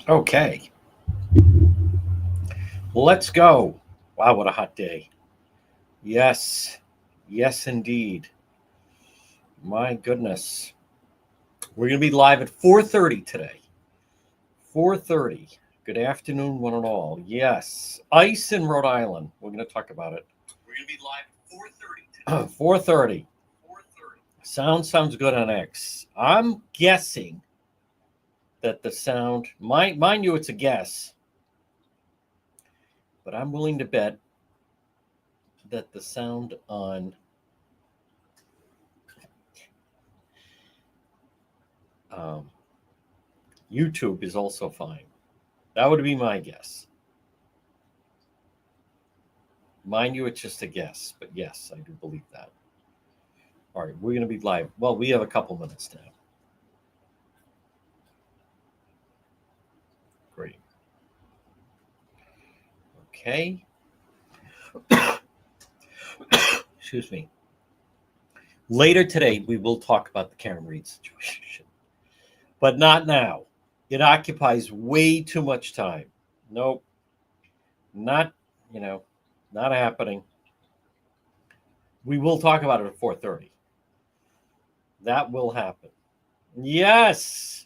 Okay, let's go. Wow, what a hot day. Yes, yes, indeed. My goodness. We're going to be live at 4:30 today. 4:30. Good afternoon, one and all. Yes, ice in Rhode Island. We're going to talk about it. We're going to be live at 4:30 today. 4:30. 4:30. Sounds good on X. I'm guessing that the sound, mind you, it's a guess, but I'm willing to bet that the sound on YouTube is also fine. That would be my guess. Mind you, it's just a guess, but yes, I do believe that. All right, we're going to be live. Well, we have a couple minutes now. Great. Okay. Excuse me. Later today, we will talk about the Karen Reed situation, but not now. It occupies way too much time. Nope. Not, not happening. We will talk about it at 4:30. That will happen. Yes.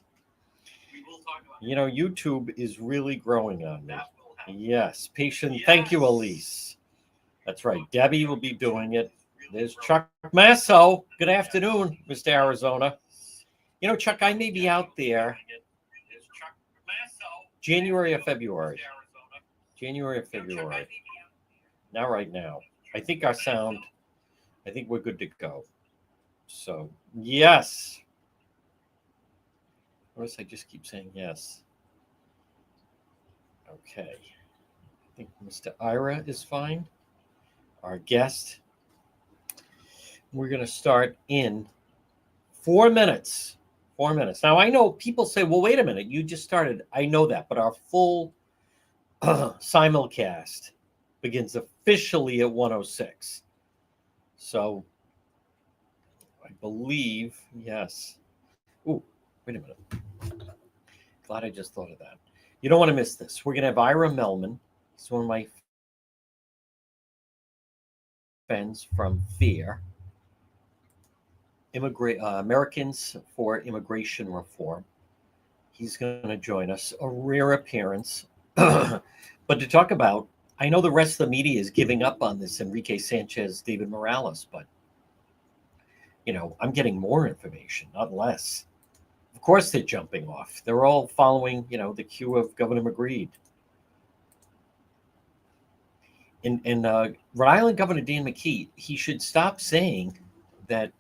YouTube is really growing on me. Yes. Patient. Yes. Thank you, Elise. That's right. Debbie will be doing it. There's Chuck Masso. Good afternoon, Mr. Arizona. Chuck, I may be out there January or February. January or February. Not right now. I think we're good to go. So, yes. Notice I just keep saying yes. Okay. I think Mr. Ira is fine. Our guest. We're going to start in 4 minutes. 4 minutes. Now, I know people say, well, wait a minute. You just started. I know that. But our full simulcast begins officially at 1:06. So, I believe, yes. Ooh, wait a minute. Glad I just thought of that. You don't want to miss this. We're going to have Ira Milman. He's one of my friends from FEAR, Americans for Immigration Reform. He's going to join us, a rare appearance. But to talk about, I know the rest of the media is giving up on this Enrique Sanchez, David Morales, but, I'm getting more information, not less. Of course they're jumping off. They're all following, the cue of Governor McGreed. In Rhode Island Governor Dan McKee, he should stop saying that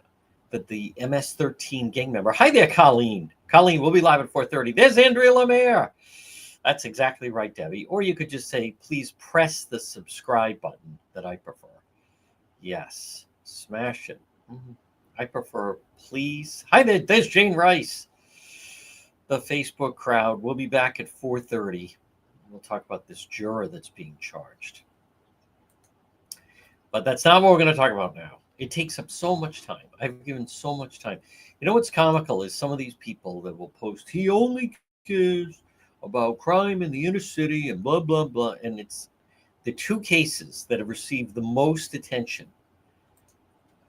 the MS-13 gang member. Hi there, Colleen. Colleen, we'll be live at 4:30. There's Andrea Lemare. That's exactly right, Debbie. Or you could just say, please press the subscribe button that I prefer. Yes, smash it. Mm-hmm. I prefer, please. Hi there, there's Jane Rice. The Facebook crowd. We'll be back at 4:30. We'll talk about this juror that's being charged. But that's not what we're going to talk about now. It takes up so much time. I've given so much time. What's comical is some of these people that will post, he only cares about crime in the inner city and blah, blah, blah. And it's the two cases that have received the most attention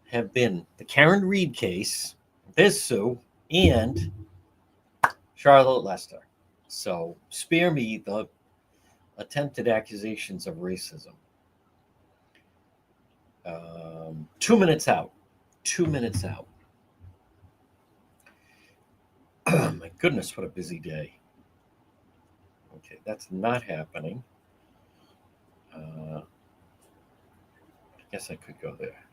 have been the Karen Reed case, this Sue, and Charlotte Lester. So spare me the attempted accusations of racism. 2 minutes out. 2 minutes out. Oh, my goodness, what a busy day. Okay, that's not happening. I guess I could go there.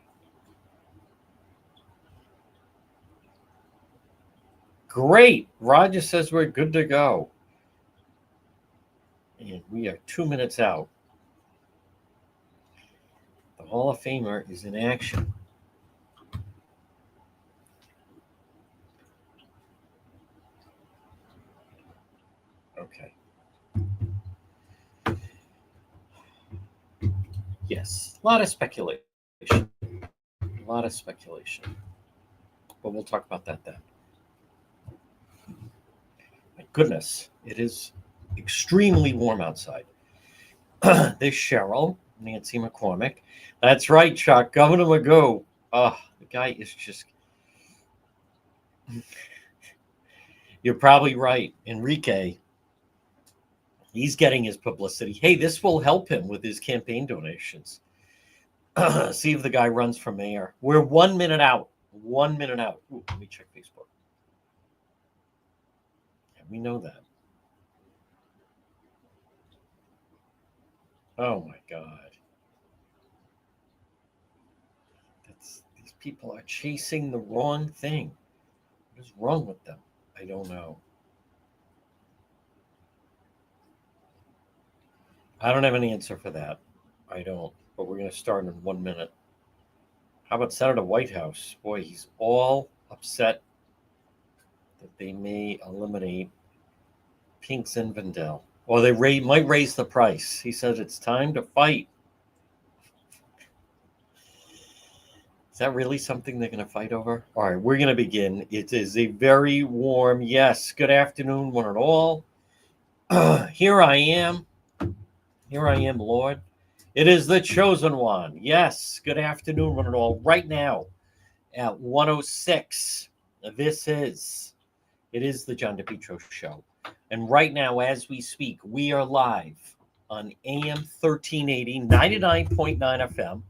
Great. Roger says we're good to go. And we are 2 minutes out. The Hall of Famer is in action. Okay. Yes, a lot of speculation. A lot of speculation. But we'll talk about that then. My goodness, it is extremely warm outside. There's Cheryl, Nancy McCormick. That's right, Chuck. Governor Magoo. Oh, the guy is just. You're probably right. Enrique, he's getting his publicity. Hey, this will help him with his campaign donations. See if the guy runs for mayor. We're 1 minute out. 1 minute out. Ooh, let me check Facebook. Yeah, we know that. Oh my God. These people are chasing the wrong thing. What is wrong with them? I don't know. I don't have an answer for that. I don't. But we're going to start in 1 minute. How about Senator Whitehouse? Boy, he's all upset that they may eliminate Pink Zinfandel. Or they might raise the price. He says it's time to fight. Is that really something they're going to fight over? All right, we're going to begin. It is a very warm, yes, good afternoon, one and all. Here I am. Here I am, Lord. It is the chosen one. Yes, good afternoon, one and all. Right now at 1:06, it is the John DePietro Show. And right now, as we speak, we are live on AM 1380, 99.9 FM.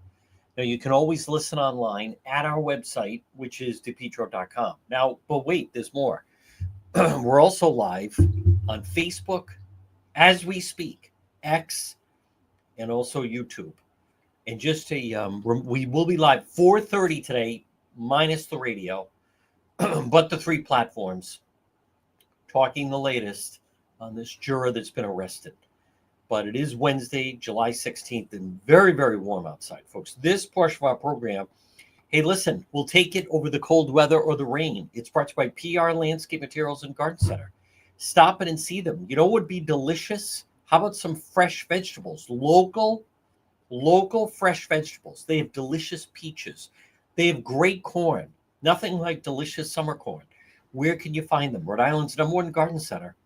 Now, you can always listen online at our website, which is depetro.com. Now, but wait, there's more. We're also live on Facebook as we speak, X, and also YouTube. And just to, we will be live 4:30 today, minus the radio, but the 3 platforms, talking the latest on this juror that's been arrested. But it is Wednesday, July 16th, and very, very warm outside, folks. This portion of our program, hey, listen, we'll take it over the cold weather or the rain. It's brought to you by PR Landscape Materials and Garden Center. Stop it and see them. You know what would be delicious? How about some fresh vegetables? Local fresh vegetables. They have delicious peaches. They have great corn. Nothing like delicious summer corn. Where can you find them? Rhode Island's #1 garden center.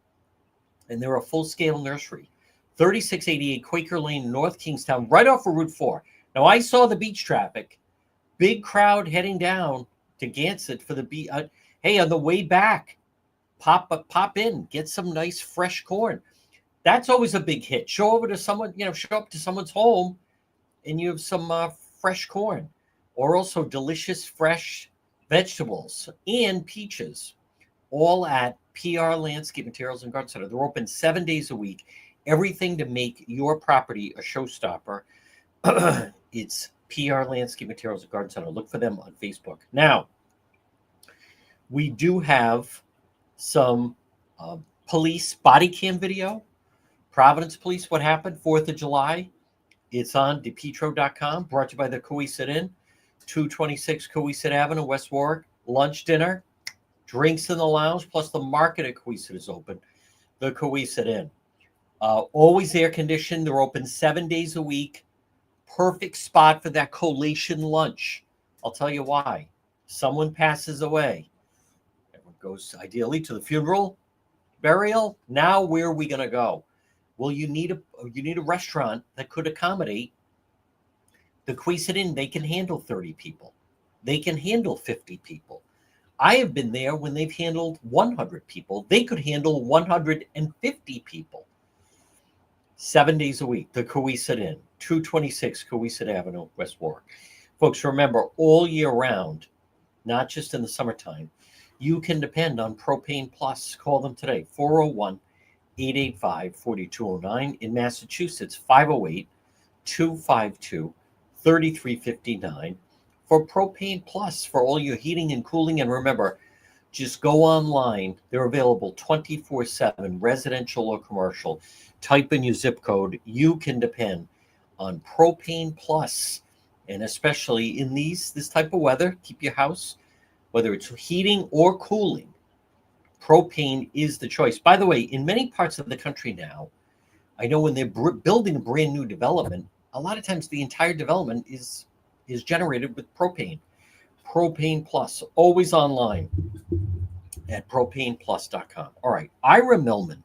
And they're a full-scale nursery. 3688 Quaker Lane, North Kingstown, right off of Route 4. Now, I saw the beach traffic. Big crowd heading down to Gansett for the beach. Hey, on the way back, pop in, get some nice fresh corn. That's always a big hit. Show over to someone, show up to someone's home and you have some fresh corn, or also delicious fresh vegetables and peaches, all at PR Landscape Materials and Garden Center. They're open 7 days a week. Everything to make your property a showstopper. It's PR Landscape Materials and Garden Center. Look for them on Facebook. Now, we do have some police body cam video. Providence Police, what happened 4th of July? It's on depetro.com, brought to you by the Coesit Inn, 226 Coesit Avenue, West Warwick. Lunch, dinner, drinks in the lounge, plus the market at Coesit is open, the Coesit Inn. Always air conditioned. They're open 7 days a week. Perfect spot for that collation lunch. I'll tell you why. Someone passes away. Everyone goes ideally to the funeral, burial. Now where are we going to go? Well, you need a restaurant that could accommodate the Coesit Inn. They can handle 30 people. They can handle 50 people. I have been there when they've handled 100 people. They could handle 150 people. 7 days a week, the Coesit Inn, 226 Coesit Avenue, West Warwick. Folks, remember, all year round, not just in the summertime, you can depend on Propane Plus. Call them today, 401-885-4209. In Massachusetts, 508-252-3359 for Propane Plus for all your heating and cooling. And remember, just go online. They're available 24/7, residential or commercial. Type in your zip code. You can depend on Propane Plus. And especially in this type of weather, keep your house, whether it's heating or cooling, propane is the choice. By the way, in many parts of the country now, I know when they're building a brand new development, a lot of times the entire development is generated with propane. Propane Plus, always online at propaneplus.com. All right, Ira Milman,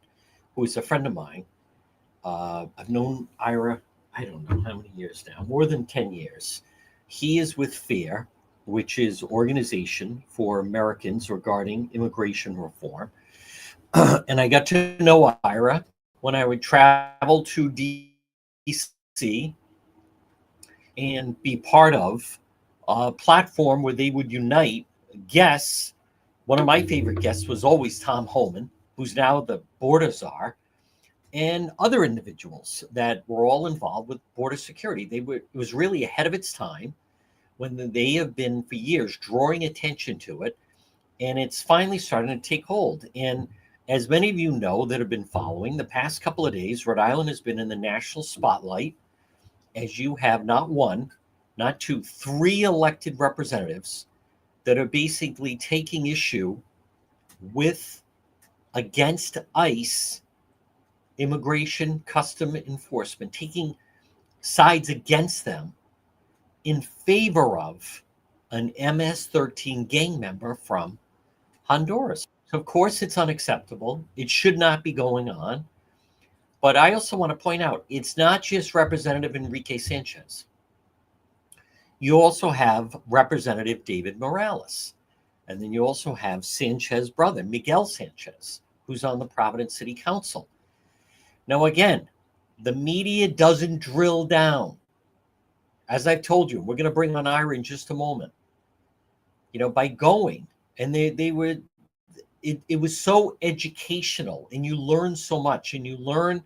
who is a friend of mine. I've known Ira, I don't know how many years now, more than 10 years. He is with FAIR, which is Organization for Americans Regarding Immigration Reform. And I got to know Ira when I would travel to DC and be part of a platform where they would unite guests. One of my favorite guests was always Tom Homan, who's now the border czar, and other individuals that were all involved with border security. It was really ahead of its time, when they have been for years drawing attention to it, and it's finally starting to take hold. And as many of you know that have been following, the past couple of days, Rhode Island has been in the national spotlight, as you have not one, not two, three elected representatives that are basically taking issue with against ICE, immigration custom enforcement, taking sides against them in favor of an MS-13 gang member from Honduras. So of course, it's unacceptable. It should not be going on. But I also want to point out, it's not just Representative Enrique Sanchez. You also have Representative David Morales. And then you also have Sanchez's brother, Miguel Sanchez, who's on the Providence City Council. Now, again, the media doesn't drill down. As I've told you, we're going to bring on Ira in just a moment. By going, and it was so educational, and you learn so much, and you learn.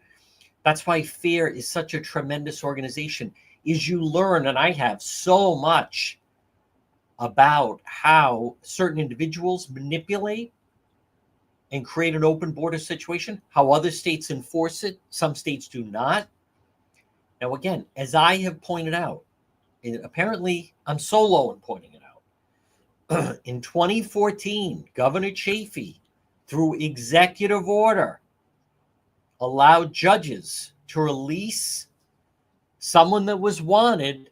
That's why FAIR is such a tremendous organization, is you learn, and I have so much about how certain individuals manipulate and create an open border situation, how other states enforce it. Some states do not. Now, again, as I have pointed out, and apparently I'm solo in pointing it out, in 2014, Governor Chafee, through executive order, allowed judges to release someone that was wanted,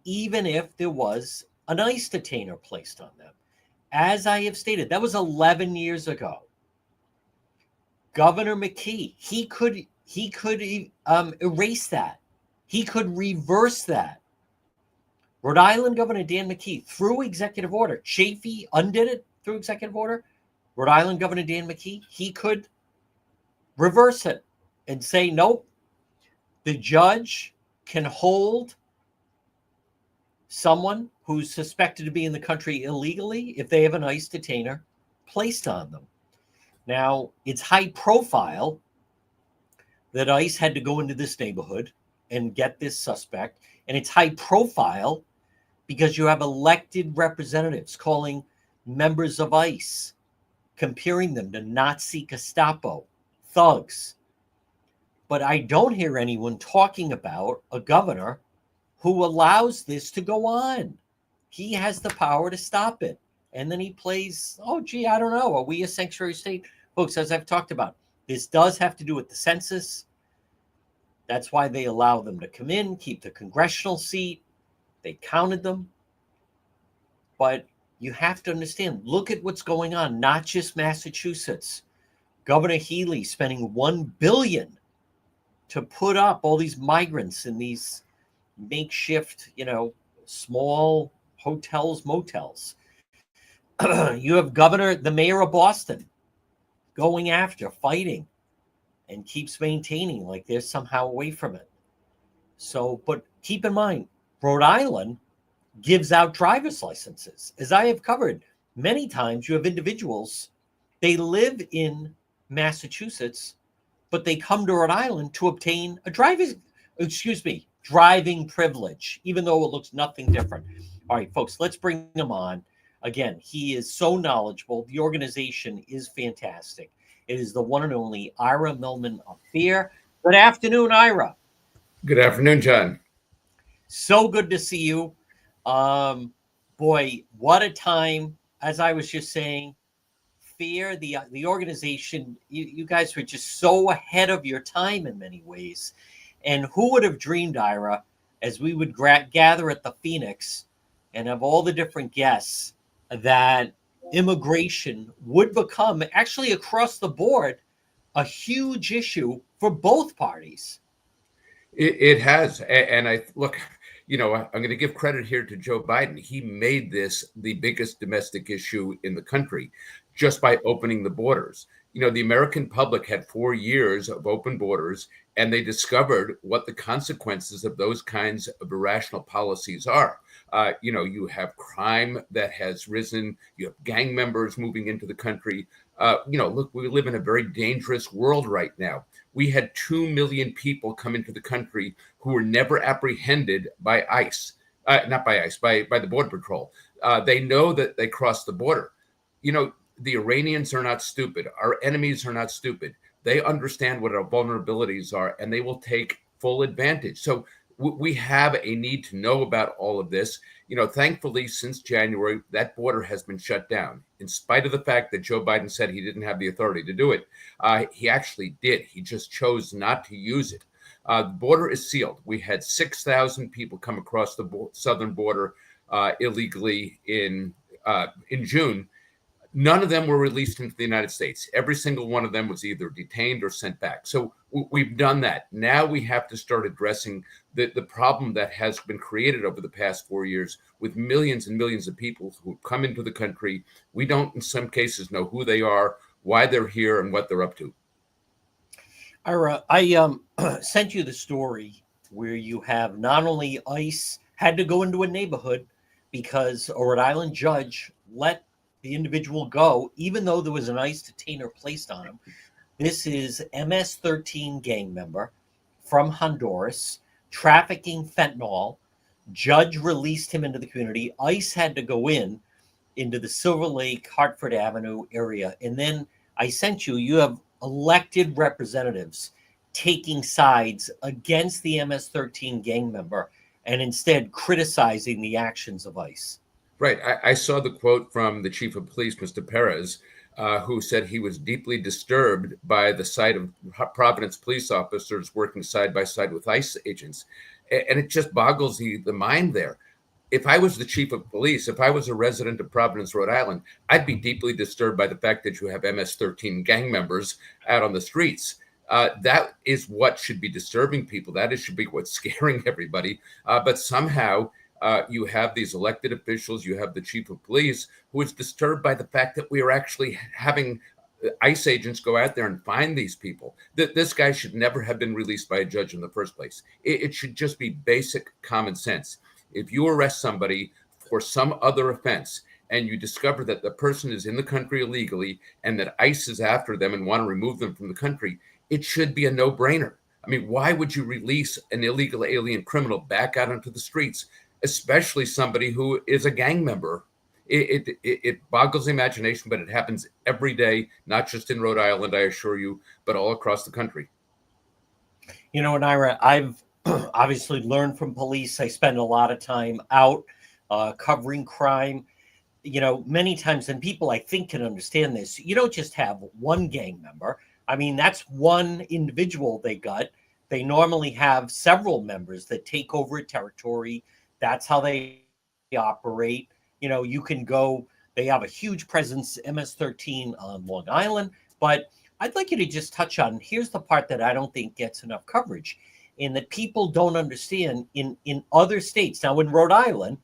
even if there was an ICE detainer placed on them. As I have stated, that was 11 years ago. Governor McKee, he could erase that. He could reverse that. Rhode Island Governor Dan McKee, through executive order, Chafee undid it through executive order. Rhode Island Governor Dan McKee, he could reverse it and say, nope, the judge can hold someone who's suspected to be in the country illegally if they have an ICE detainer placed on them. Now, it's high profile that ICE had to go into this neighborhood and get this suspect. And it's high profile because you have elected representatives calling members of ICE, comparing them to Nazi Gestapo, thugs. But I don't hear anyone talking about a governor who allows this to go on. He has the power to stop it. And then he plays, oh, gee, I don't know. Are we a sanctuary state? Folks, as I've talked about, this does have to do with the census. That's why they allow them to come in, keep the congressional seat. They counted them. But you have to understand, look at what's going on, not just Massachusetts. Governor Healy spending $1 billion to put up all these migrants in these makeshift, small hotels, motels. You have the mayor of Boston going after, fighting, and keeps maintaining like they're somehow away from it. So, but keep in mind, Rhode Island gives out driver's licenses. As I have covered many times, you have individuals, they live in Massachusetts, but they come to Rhode Island to obtain a driving privilege, even though it looks nothing different. All right, folks, let's bring him on. Again, he is so knowledgeable. The organization is fantastic. It is the one and only Ira Milman of FAIR. Good afternoon, Ira. Good afternoon, John. So good to see you. Boy, what a time. As I was just saying, FAIR, the organization, you guys were just so ahead of your time in many ways. And who would have dreamed, Ira, as we would gather at the Phoenix and have all the different guests, that immigration would become, actually across the board, a huge issue for both parties. It has. And I look, I'm going to give credit here to Joe Biden. He made this the biggest domestic issue in the country just by opening the borders. The American public had 4 years of open borders, and they discovered what the consequences of those kinds of irrational policies are. You have crime that has risen. You have gang members moving into the country. Look, we live in a very dangerous world right now. We had 2 million people come into the country who were never apprehended by ICE, not by ICE, by the Border Patrol. They know that they crossed the border. The Iranians are not stupid. Our enemies are not stupid. They understand what our vulnerabilities are, and they will take full advantage. So we have a need to know about all of this. Thankfully, since January, that border has been shut down. In spite of the fact that Joe Biden said he didn't have the authority to do it, he actually did. He just chose not to use it. The border is sealed. We had 6,000 people come across the southern border illegally in June. None of them were released into the United States. Every single one of them was either detained or sent back. So we've done that. Now we have to start addressing the problem that has been created over the past 4 years with millions and millions of people who come into the country. We don't, in some cases, know who they are, why they're here, and what they're up to. Ira, I sent you the story where you have not only ICE had to go into a neighborhood because a Rhode Island judge let the individual go, even though there was an ICE detainer placed on him. This is MS-13 gang member from Honduras, trafficking fentanyl. Judge released him into the community. ICE had to go into the Silver Lake, Hartford Avenue area. And then I sent you have elected representatives taking sides against the MS-13 gang member and instead criticizing the actions of ICE. Right. I saw the quote from the chief of police, Mr. Perez, who said he was deeply disturbed by the sight of Providence police officers working side by side with ICE agents. And it just boggles the mind there. If I was the chief of police, if I was a resident of Providence, Rhode Island, I'd be deeply disturbed by the fact that you have MS-13 gang members out on the streets. That is what should be disturbing people. That should be what's scaring everybody. But somehow you have these elected officials, you have the chief of police who is disturbed by the fact that we are actually having ICE agents go out there and find these people. This guy should never have been released by a judge in the first place. It should just be basic common sense. If you arrest somebody for some other offense and you discover that the person is in the country illegally and that ICE is after them and want to remove them from the country, it should be a no-brainer. I mean, why would you release an illegal alien criminal back out onto the streets, especially somebody who is a gang member? It boggles the imagination, but it happens every day, not just in Rhode Island, I assure you, but all across the country. And Ira, I've obviously learned from police. I spend a lot of time out covering crime, many times, and people I think can understand this. You don't just have one gang member. I mean, that's one individual they got. They normally have several members that take over a territory. That's how they operate. You can go, they have a huge presence, MS-13 on Long Island, but I'd like you to just touch on, here's the part that I don't think gets enough coverage and that people don't understand in other states. Now, in Rhode Island,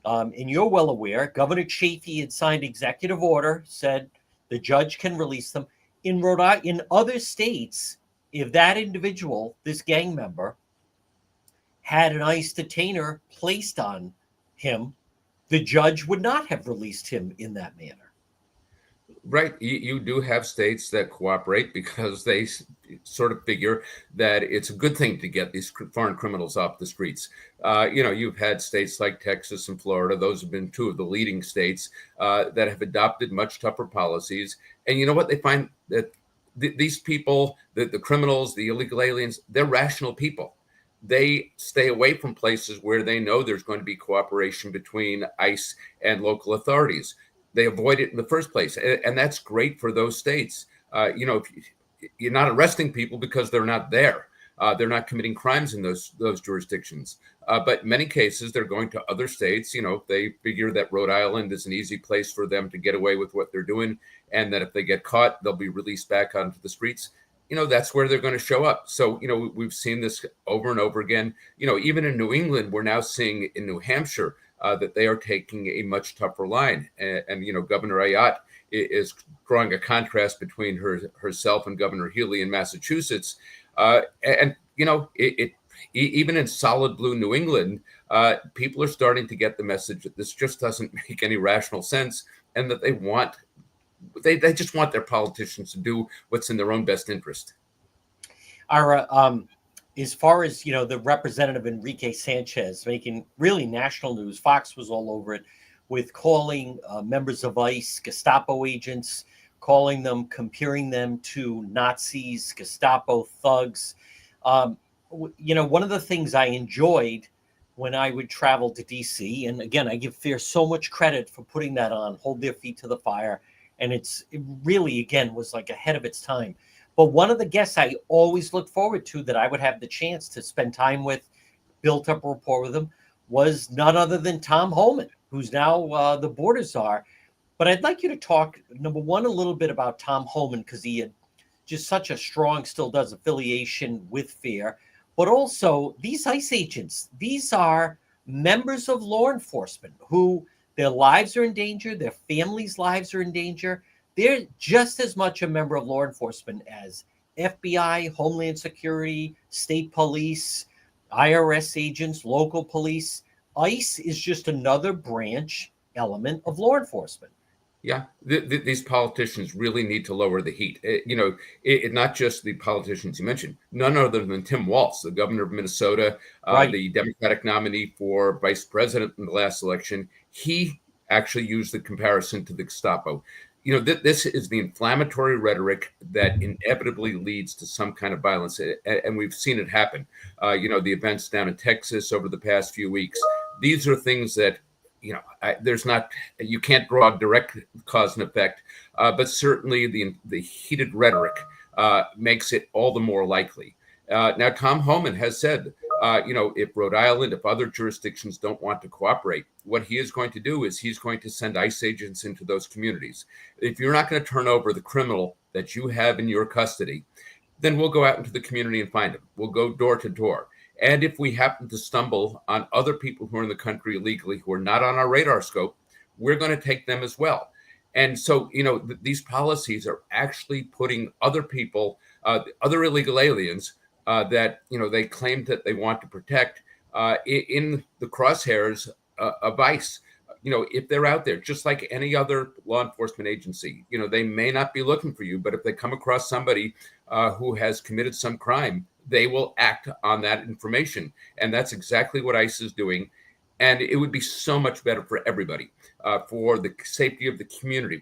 and you're well aware, Governor Chafee had signed executive order, said the judge can release them. In other states, if that individual, this gang member, had an ICE detainer placed on him, the judge would not have released him in that manner. Right. You do have states that cooperate because they sort of figure that it's a good thing to get these foreign criminals off the streets. You've had states like Texas and Florida. Those have been two of the leading states that have adopted much tougher policies. And you know what? They find that these people, the criminals, the illegal aliens, they're rational people. They stay away from places where they know there's going to be cooperation between ICE and local authorities. They avoid it in the first place. And that's great for those states. You're not arresting people because they're not there. They're not committing crimes in those jurisdictions. But in many cases, they're going to other states. They figure that Rhode Island is an easy place for them to get away with what they're doing, and that if they get caught, they'll be released back onto the streets. That's where they're going to show up. So, we've seen this over and over again. Even in New England, we're now seeing in New Hampshire that they are taking a much tougher line. And Governor Ayotte is drawing a contrast between herself and Governor Healey in Massachusetts. Even in solid blue New England, people are starting to get the message that this just doesn't make any rational sense, and that they just want their politicians to do what's in their own best interest. Ira, as far as the Representative Enrique Sanchez making really national news, Fox was all over it with calling members of ICE Gestapo agents, calling them, comparing them to Nazis, Gestapo thugs. One of the things I enjoyed when I would travel to DC, and again, I give FAIR so much credit for putting that on, hold their feet to the fire. And it really, again, was like ahead of its time. But one of the guests I always looked forward to that I would have the chance to spend time with, built up a rapport with him, was none other than Tom Homan, who's now the border czar. But I'd like you to talk, number one, a little bit about Tom Homan, because he had just such a strong, still does, affiliation with FAIR. But also, these ICE agents, these are members of law enforcement who their lives are in danger, their families' lives are in danger. They're just as much a member of law enforcement as FBI, Homeland Security, state police, IRS agents, local police. ICE is just another branch element of law enforcement. Yeah, these politicians really need to lower the heat. Not just the politicians you mentioned, none other than Tim Walz, the governor of Minnesota, Right. The Democratic nominee for vice president in the last election. He actually used the comparison to the Gestapo. This is the inflammatory rhetoric that inevitably leads to some kind of violence, and we've seen it happen. The events down in Texas over the past few weeks. These are things that you can't draw a direct cause and effect, but certainly the heated rhetoric makes it all the more likely. Now, Tom Homan has said, if Rhode Island, if other jurisdictions don't want to cooperate, what he is going to do is he's going to send ICE agents into those communities. If you're not going to turn over the criminal that you have in your custody, then we'll go out into the community and find him. We'll go door to door. And if we happen to stumble on other people who are in the country illegally, who are not on our radar scope, we're going to take them as well. And so, these policies are actually putting other people, other illegal aliens that, they claim that they want to protect in the crosshairs of ICE. If they're out there, just like any other law enforcement agency, they may not be looking for you, but if they come across somebody who has committed some crime, they will act on that information. And that's exactly what ICE is doing. And it would be so much better for everybody, for the safety of the community,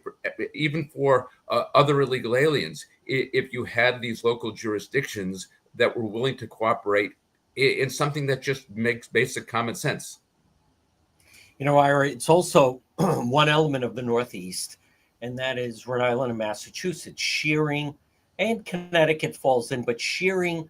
even for other illegal aliens, if you had these local jurisdictions that were willing to cooperate in something that just makes basic common sense. Ira, it's also one element of the Northeast, and that is Rhode Island and Massachusetts. Shearing, and Connecticut falls in, but shearing,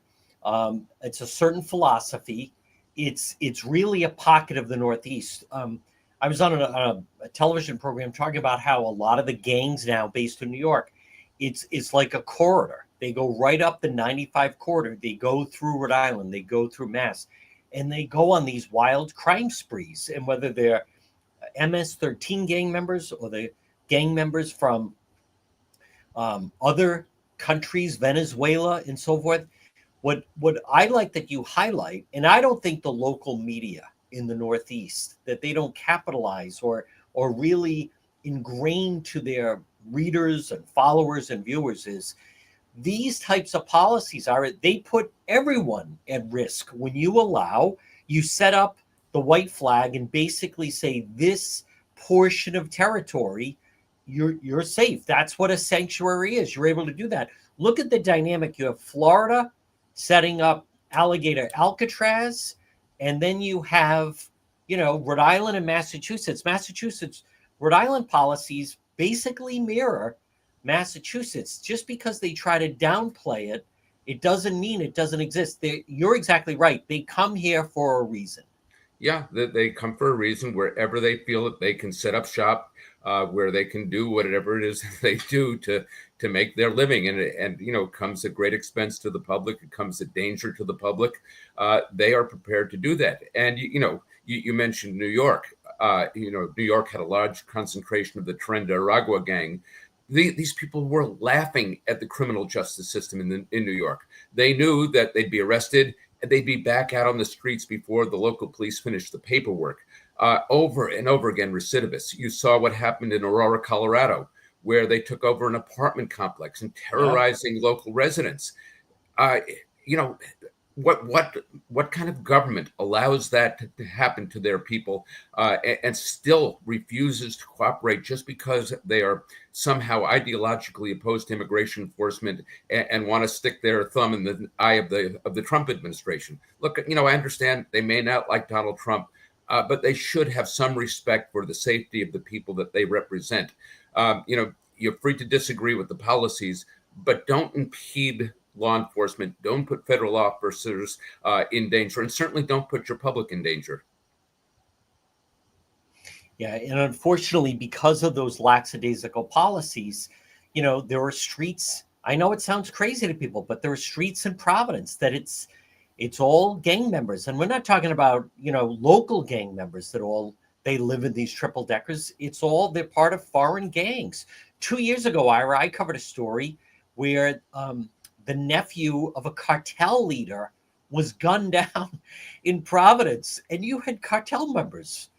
it's a certain philosophy. It's really a pocket of the Northeast. I was on a television program talking about how a lot of the gangs now based in New York, it's like a corridor. They go right up the 95 corridor. They go through Rhode Island. They go through Mass. And they go on these wild crime sprees. And whether they're MS-13 gang members or the gang members from other countries, Venezuela and so forth, what I like that you highlight, and I don't think the local media in the Northeast, that they don't capitalize or really ingrain to their readers and followers and viewers, is these types of policies they put everyone at risk. When you set up the white flag and basically say this portion of territory, you're safe. That's what a sanctuary is. You're able to do that. Look at the dynamic. You have Florida setting up alligator Alcatraz, and then you have, Rhode Island and Massachusetts. Rhode Island policies basically mirror Massachusetts, just because they try to downplay it It doesn't mean it doesn't exist. You're exactly right. They come here for a reason. Yeah, they come for a reason wherever they feel that they can set up shop, where they can do whatever it is they do to make their living, and comes at great expense to the public. It comes at danger to the public. They are prepared to do that. And you mentioned New York. New York had a large concentration of the Tren de Aragua gang. These people were laughing at the criminal justice system in New York. They knew that they'd be arrested and they'd be back out on the streets before the local police finished the paperwork. Over and over again, recidivists. You saw what happened in Aurora, Colorado, where they took over an apartment complex and terrorizing local residents. Uh, you know, what kind of government allows that to happen to their people, and still refuses to cooperate just because they are somehow ideologically opposed to immigration enforcement and want to stick their thumb in the eye of the Trump administration? Look, I understand they may not like Donald Trump, but they should have some respect for the safety of the people that they represent. You're free to disagree with the policies, but don't impede law enforcement. Don't put federal officers in danger, and certainly don't put your public in danger. Yeah, and unfortunately, because of those lackadaisical policies, there are streets. I know it sounds crazy to people, but there are streets in Providence that it's all gang members, and we're not talking about local gang members they live in these triple deckers. They're part of foreign gangs. 2 years ago, Ira, I covered a story where the nephew of a cartel leader was gunned down in Providence, and you had cartel members,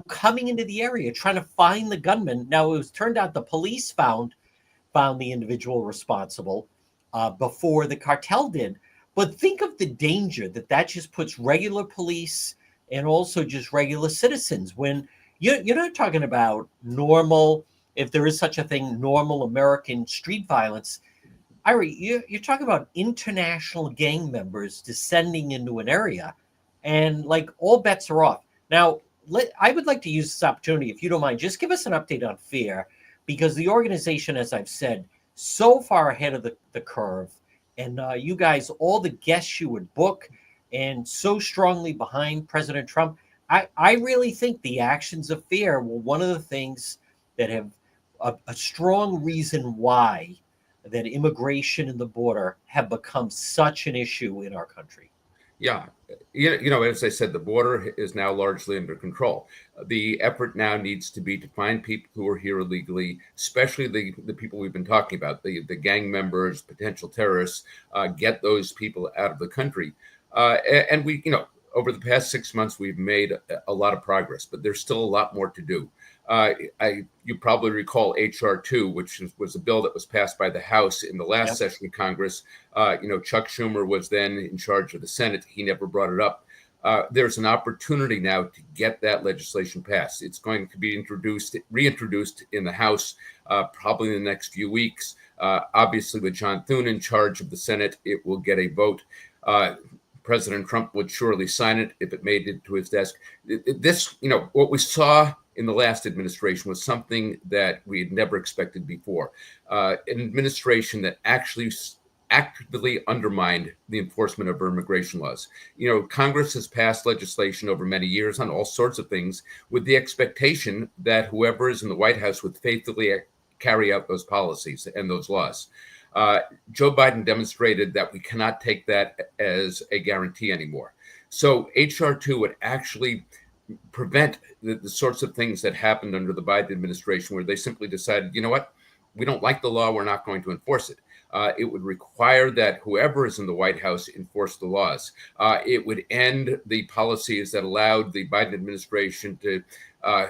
coming into the area trying to find the gunman. Now it was turned out the police found the individual responsible before the cartel did. But think of the danger that just puts regular police and also just regular citizens, when you're not talking about normal, if there is such a thing, normal American street violence. Ira, you're talking about international gang members descending into an area, and like all bets are off. Now, I would like to use this opportunity, if you don't mind, just give us an update on FAIR, because the organization, as I've said, so far ahead of the curve, and you guys, all the guests you would book, and so strongly behind President Trump. I really think the actions of FAIR were one of the things that have a strong reason why that immigration and the border have become such an issue in our country. Yeah. As I said, the border is now largely under control. The effort now needs to be to find people who are here illegally, especially the people we've been talking about, the gang members, potential terrorists, get those people out of the country. And we, over the past 6 months, we've made a lot of progress, but there's still a lot more to do. You probably recall H.R. 2, which was a bill that was passed by the House in the last session of Congress. Chuck Schumer was then in charge of the Senate. He never brought it up. There's an opportunity now to get that legislation passed. It's going to be reintroduced in the House probably in the next few weeks. Obviously, with John Thune in charge of the Senate, it will get a vote. President Trump would surely sign it if it made it to his desk. What we saw in the last administration was something that we had never expected before. An administration that actually actively undermined the enforcement of our immigration laws. Congress has passed legislation over many years on all sorts of things with the expectation that whoever is in the White House would faithfully carry out those policies and those laws. Joe Biden demonstrated that we cannot take that as a guarantee anymore. So H.R. 2 would actually prevent the sorts of things that happened under the Biden administration, where they simply decided, you know what, we don't like the law, we're not going to enforce it. It would require that whoever is in the White House enforce the laws. It would end the policies that allowed the Biden administration to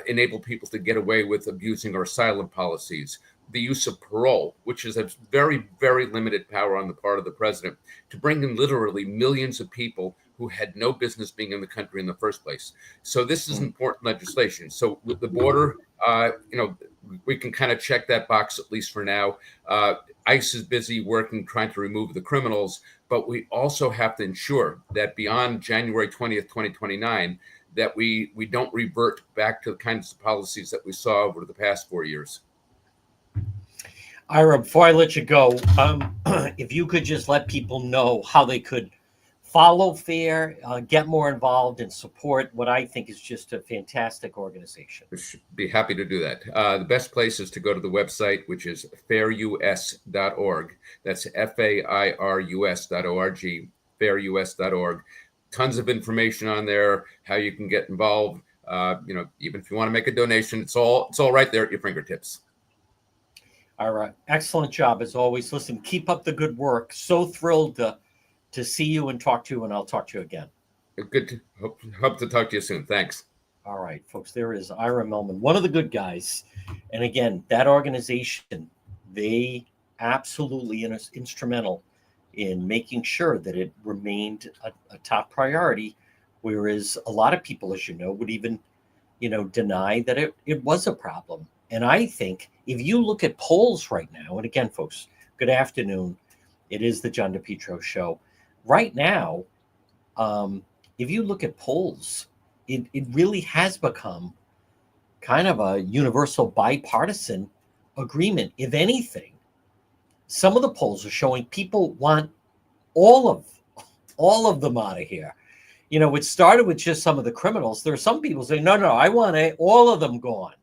enable people to get away with abusing our asylum policies. The use of parole, which is a very, very limited power on the part of the president, to bring in literally millions of people who had no business being in the country in the first place. So this is important legislation. So with the border, we can kind of check that box, at least for now. ICE is busy working, trying to remove the criminals, but we also have to ensure that beyond January 20th, 2029, that we don't revert back to the kinds of policies that we saw over the past 4 years. Ira, before I let you go, if you could just let people know how they could follow FAIR, get more involved, and support what I think is just a fantastic organization. Be happy to do that. The best place is to go to the website, which is fairus.org. That's FAIRUS.org, fairus.org. Tons of information on there, how you can get involved. Even if you want to make a donation, it's all right there at your fingertips. All right. Excellent job as always. Listen, keep up the good work. So thrilled to see you and talk to you, and I'll talk to you again. Good. Hope to talk to you soon. Thanks. All right, folks, there is Ira Milman, one of the good guys. And again, that organization, they absolutely instrumental in making sure that it remained a top priority, whereas a lot of people, as you know, would even, deny that it was a problem. And I think if you look at polls right now, and again, folks, good afternoon. It is the John DePietro show. Right now, if you look at polls, it really has become kind of a universal bipartisan agreement. If anything, some of the polls are showing people want all of them out of here. It started with just some of the criminals. There are some people saying, no, I want all of them gone.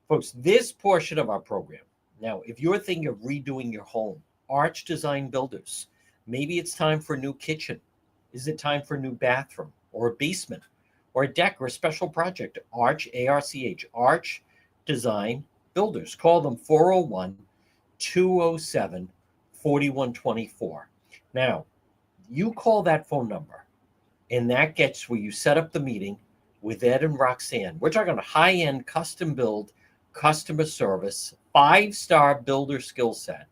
Folks, this portion of our program, now, if you're thinking of redoing your home, Arch Design Builders, maybe it's time for a new kitchen. Is it time for a new bathroom or a basement or a deck or a special project? Arch, ARCH, Arch Design Builders. Call them 401-207-4124. Now, you call that phone number, and that gets where you set up the meeting with Ed and Roxanne. We're talking high-end custom build, customer service, 5-star builder skill set.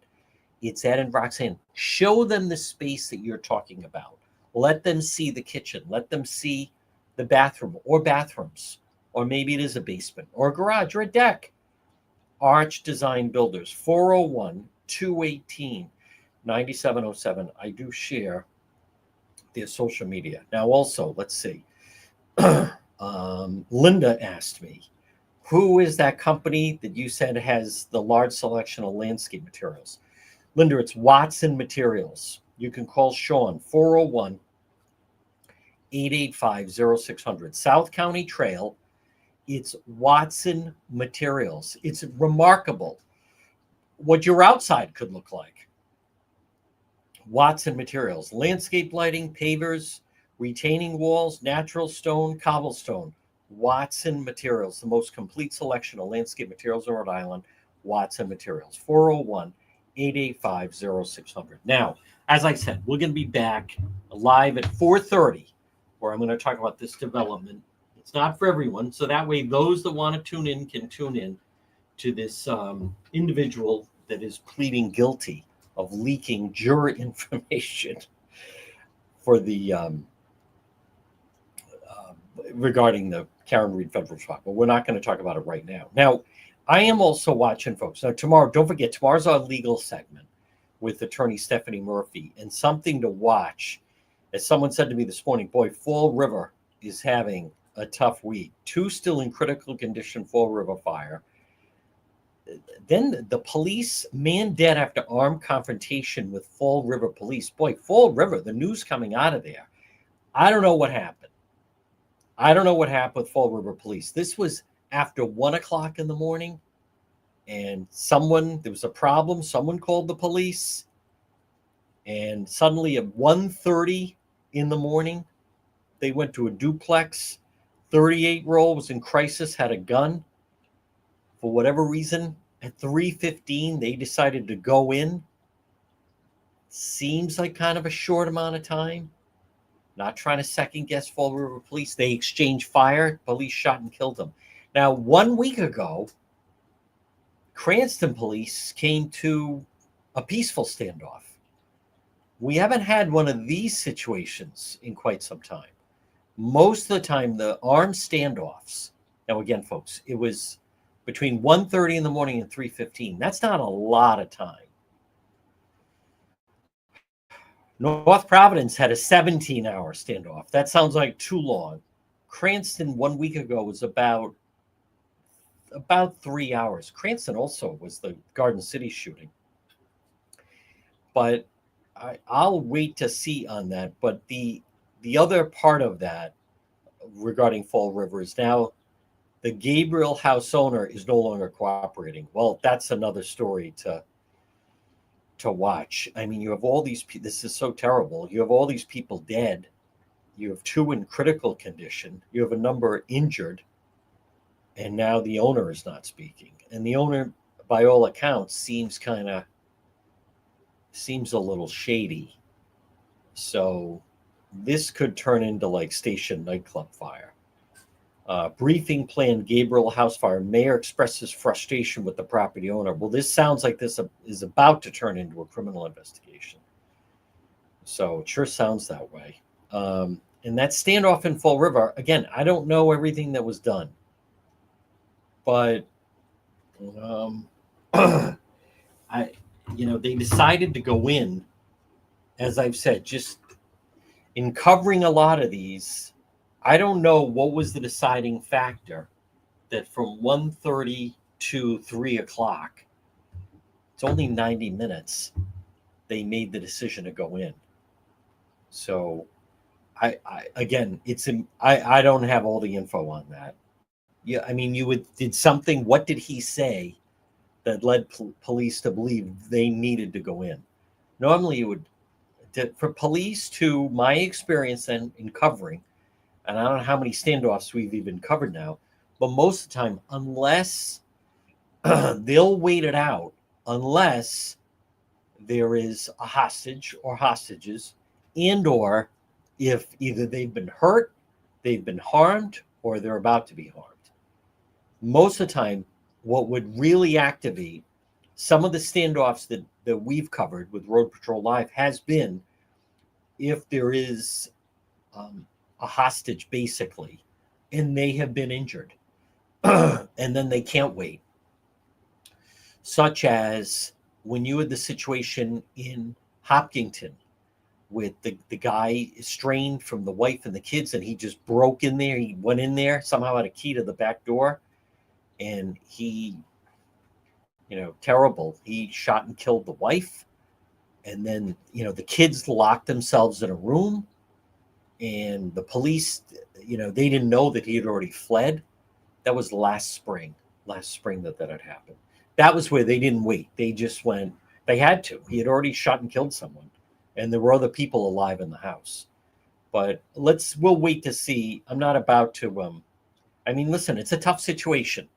It's Ed and Roxanne. Show them the space that you're talking about. Let them see the kitchen. Let them see the bathroom or bathrooms, or maybe it is a basement or a garage or a deck. Arch Design Builders, 401-218-9707. I do share their social media. Now, also, let's see. Linda asked me, who is that company that you said has the large selection of landscape materials? Linda, it's Watson Materials. You can call Sean, 401-885-0600. South County Trail. It's Watson Materials. It's remarkable what your outside could look like. Watson Materials. Landscape lighting, pavers, retaining walls, natural stone, cobblestone. Watson Materials, the most complete selection of landscape materials in Rhode Island. Watson Materials, 401-885-0600. Now, as I said, we're going to be back live at 4:30, where I'm going to talk about this development. It's not for everyone, so that way those that want to tune in can tune in to this individual that is pleading guilty of leaking juror information for the regarding the Karen Reed federal trial, but we're not going to talk about it right now. Now, I am also watching, folks. Now, tomorrow, don't forget, tomorrow's our legal segment with attorney Stephanie Murphy, and something to watch. As someone said to me this morning, boy, Fall River is having a tough week. 2 still in critical condition, Fall River fire. Then the police man dead after armed confrontation with Fall River police. Boy, Fall River, the news coming out of there. I don't know what happened. I don't know what happened with Fall River police. This was after 1 o'clock in the morning, and there was a problem. Someone called the police, and suddenly at 1:30 in the morning, they went to a duplex. 38-year-old was in crisis, had a gun. For whatever reason, at 3:15, they decided to go in. Seems like kind of a short amount of time. Not trying to second guess Fall River police. They exchanged fire. Police shot and killed them. Now, 1 week ago, Cranston police came to a peaceful standoff. We haven't had one of these situations in quite some time. Most of the time, the armed standoffs. Now, again, folks, it was between 1:30 in the morning and 3:15. That's not a lot of time. North Providence had a 17-hour standoff. That sounds like too long. Cranston 1 week ago was about about 3 hours. Cranston also was the Garden City shooting. But I'll wait to see on that. But the other part of that regarding Fall River is now the Gabriel house owner is no longer cooperating. Well, that's another story to watch. I mean, you have all these people. This is so terrible. You have all these people dead. You have 2 in critical condition. You have a number injured. And now the owner is not speaking. And the owner, by all accounts, seems a little shady. So this could turn into like Station nightclub fire. Briefing planned Gabriel house fire. Mayor expresses frustration with the property owner. Well, this sounds like this is about to turn into a criminal investigation. So it sure sounds that way. And that standoff in Fall River, again, I don't know everything that was done. But they decided to go in, as I've said, just in covering a lot of these. I don't know what was the deciding factor that from 1:30 to 3 o'clock, it's only 90 minutes, they made the decision to go in. So I don't have all the info on that. Yeah, I mean, what did he say that led police to believe they needed to go in? Normally for police, to my experience in covering, and I don't know how many standoffs we've even covered now, but most of the time, unless they'll wait it out, unless there is a hostage or hostages, and or if either they've been hurt, they've been harmed, or they're about to be harmed. Most of the time, what would really activate some of the standoffs that we've covered with Road Patrol Live has been if there is a hostage, basically, and they have been injured, and then they can't wait. Such as when you had the situation in Hopkinton with the guy estranged from the wife and the kids, and he just broke in there. He went in there, somehow had a key to the back door, and he, terrible. He shot and killed the wife. And then, the kids locked themselves in a room, and the police, they didn't know that he had already fled. That was last spring that had happened. That was where they didn't wait. They just went, they had to. He had already shot and killed someone, and there were other people alive in the house. But we'll wait to see. I'm not about to, listen, it's a tough situation.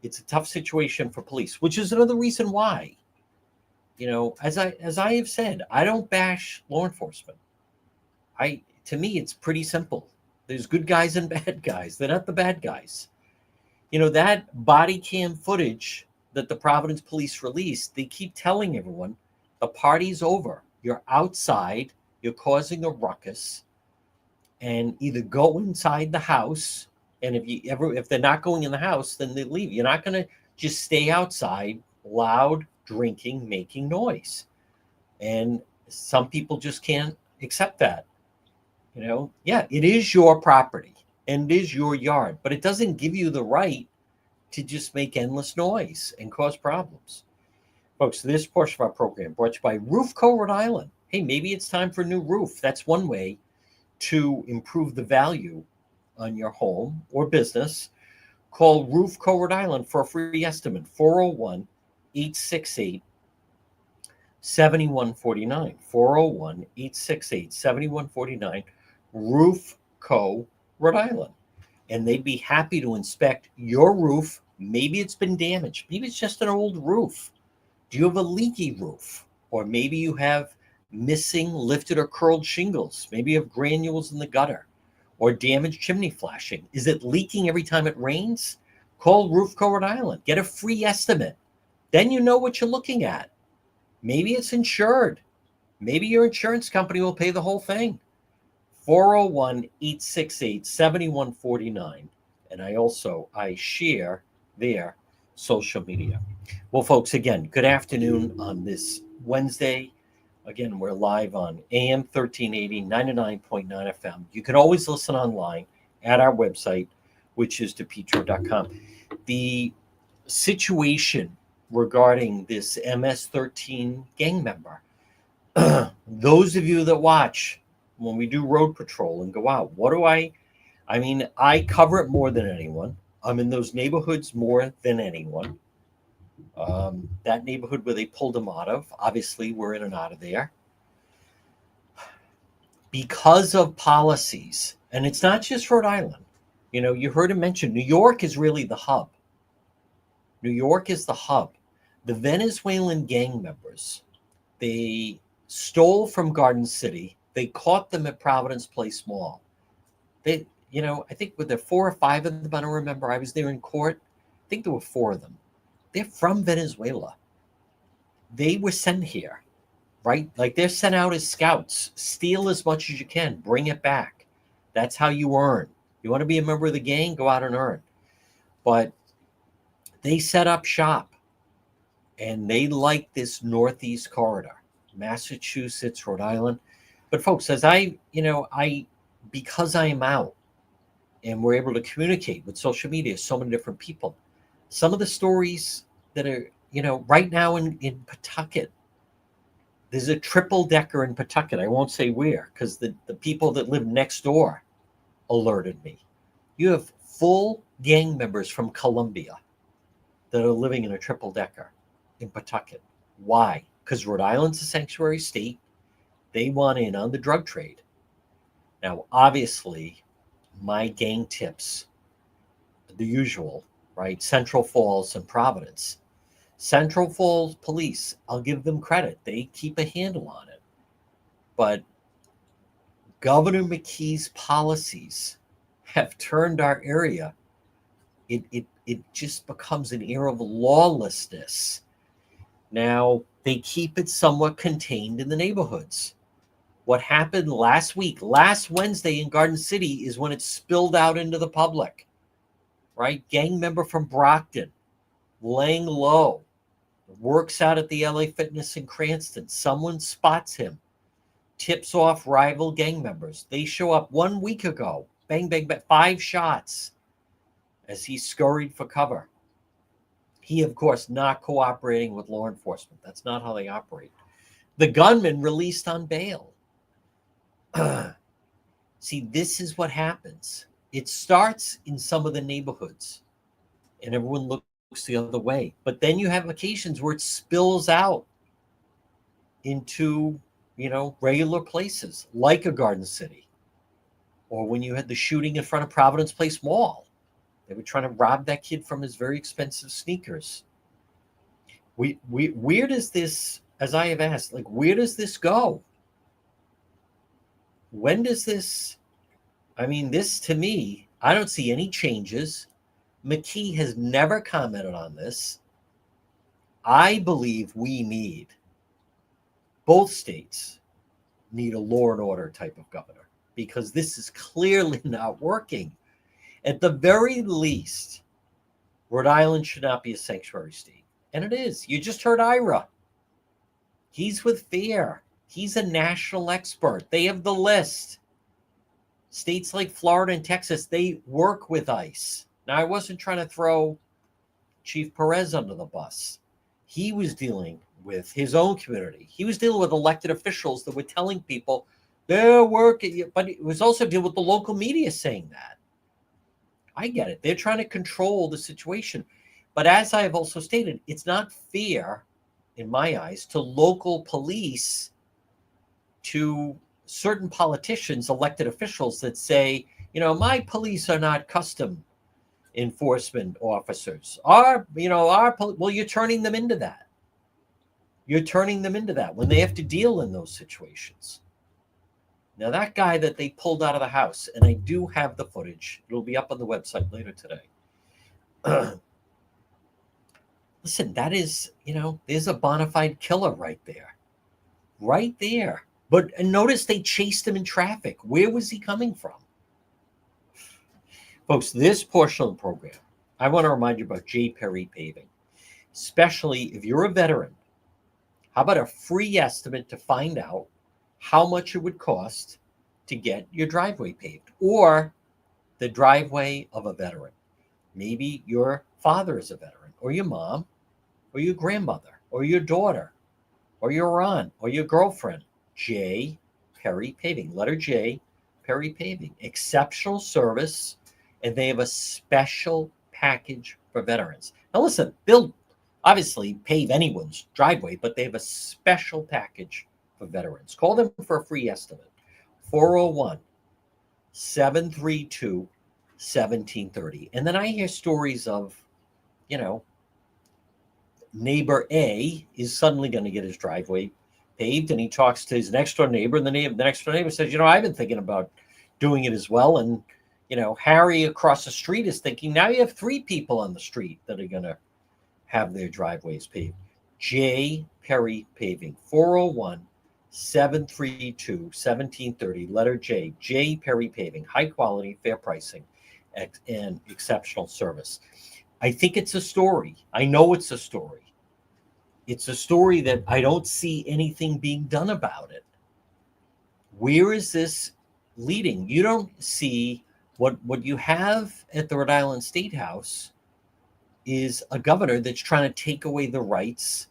It's a tough situation for police, which is another reason why, as I have said, I don't bash law enforcement. To me, it's pretty simple. There's good guys and bad guys. They're not the bad guys. That body cam footage that the Providence police released, they keep telling everyone the party's over. You're outside, you're causing a ruckus, and either go inside the house, and if they're not going in the house, then they leave. You're not going to just stay outside, loud, drinking, making noise. And some people just can't accept that. Yeah, it is your property and it is your yard, but it doesn't give you the right to just make endless noise and cause problems. Folks, this portion of our program brought to you by Roof Co. Rhode Island. Hey, maybe it's time for a new roof. That's one way to improve the value on your home or business. Call Roof Co. Rhode Island for a free estimate, 401-868-7149, 401-868-7149, Roof Co. Rhode Island. And they'd be happy to inspect your roof. Maybe it's been damaged. Maybe it's just an old roof. Do you have a leaky roof? Or maybe you have missing lifted or curled shingles. Maybe you have granules in the gutter or damaged chimney flashing. Is it leaking every time it rains? Call Roof Co. Rhode Island. Get a free estimate. Then you know what you're looking at. Maybe it's insured. Maybe your insurance company will pay the whole thing. 401-868-7149. And I share their social media. Well, folks, again, good afternoon on this Wednesday. Again, we're live on AM 1380, 99.9 FM. You can always listen online at our website, which is depetro.com. the situation regarding this MS-13 gang member. Those of you that watch when we do road patrol and go out, what do I mean, I cover it more than anyone. I'm in those neighborhoods more than anyone. That neighborhood where they pulled him out of, obviously we're in and out of there. Because of policies, and it's not just Rhode Island. You know, you heard him mention New York is really the hub. New York is the hub. The Venezuelan gang members, they stole from Garden City. They caught them at Providence Place Mall. They, you know, I think were there 4 or 5 of them? I don't remember. I was there in court. I think there were 4 of them. They're from Venezuela. They were sent here, right? Like they're sent out as scouts. Steal as much as you can. Bring it back. That's how you earn. You want to be a member of the gang? Go out and earn. But they set up shop, and they like this Northeast corridor, Massachusetts, Rhode Island. But folks, as because I am out and we're able to communicate with social media, so many different people, some of the stories that are, right now in Pawtucket, there's a triple decker in Pawtucket. I won't say where, because the people that live next door alerted me. You have full gang members from Colombia that are living in a triple decker in Pawtucket. Why? Because Rhode Island's a sanctuary state. They want in on the drug trade. Now, obviously, my gang tips, the usual, right? Central Falls and Providence. Central Falls police, I'll give them credit. They keep a handle on it. But Governor McKee's policies have turned our area. It just becomes an era of lawlessness. Now, they keep it somewhat contained in the neighborhoods. What happened last Wednesday in Garden City is when it spilled out into the public, right? Gang member from Brockton, laying low, works out at the LA Fitness in Cranston. Someone spots him, tips off rival gang members. They show up 1 week ago, bang, bang, bang, 5 shots as he scurried for cover. He, of course, not cooperating with law enforcement. That's not how they operate. The gunman released on bail. See, this is what happens. It starts in some of the neighborhoods, and everyone looks the other way. But then you have occasions where it spills out into, regular places, like a Garden City. Or when you had the shooting in front of Providence Place Mall. They were trying to rob that kid from his very expensive sneakers. Where does this, as I have asked, where does this go? When does this, this to me, I don't see any changes. McKee has never commented on this. I believe both states need a law and order type of governor, because this is clearly not working. At the very least, Rhode Island should not be a sanctuary state. And it is. You just heard Ira. He's with FAIR. He's a national expert. They have the list. States like Florida and Texas, they work with ICE. Now, I wasn't trying to throw Chief Perez under the bus. He was dealing with his own community. He was dealing with elected officials that were telling people they're working, but it was also dealing with the local media saying that. I get it. They're trying to control the situation. But as I have also stated, it's not fair, in my eyes, to local police, to certain politicians, elected officials that say, my police are not custom enforcement officers. Well, you're turning them into that. You're turning them into that when they have to deal in those situations. Now, that guy that they pulled out of the house, and I do have the footage. It'll be up on the website later today. Listen, that is, there's a bona fide killer right there. Right there. But notice they chased him in traffic. Where was he coming from? Folks, this portion of the program, I want to remind you about J. Perry Paving. Especially if you're a veteran. How about a free estimate to find out how much it would cost to get your driveway paved, or the driveway of a veteran? Maybe your father is a veteran, or your mom, or your grandmother, or your daughter, or your aunt, or your girlfriend. J. Perry Paving. Letter J. Perry Paving. Exceptional service, and they have a special package for veterans. Now listen, they'll obviously pave anyone's driveway, but they have a special package for veterans. Call them for a free estimate. 401 732 1730. And then I hear stories of, you know, neighbor A is suddenly going to get his driveway paved, and he talks to his next door neighbor, and the next door neighbor says, I've been thinking about doing it as well. And, Harry across the street is thinking, now you have 3 people on the street that are going to have their driveways paved. J. Perry Paving, 401 732 1730, letter J. J. Perry Paving, high quality, fair pricing, and exceptional service. I think it's a story. I know it's a story. It's a story that I don't see anything being done about it. Where is this leading? You don't see what you have at the Rhode Island State House is a governor that's trying to take away the rights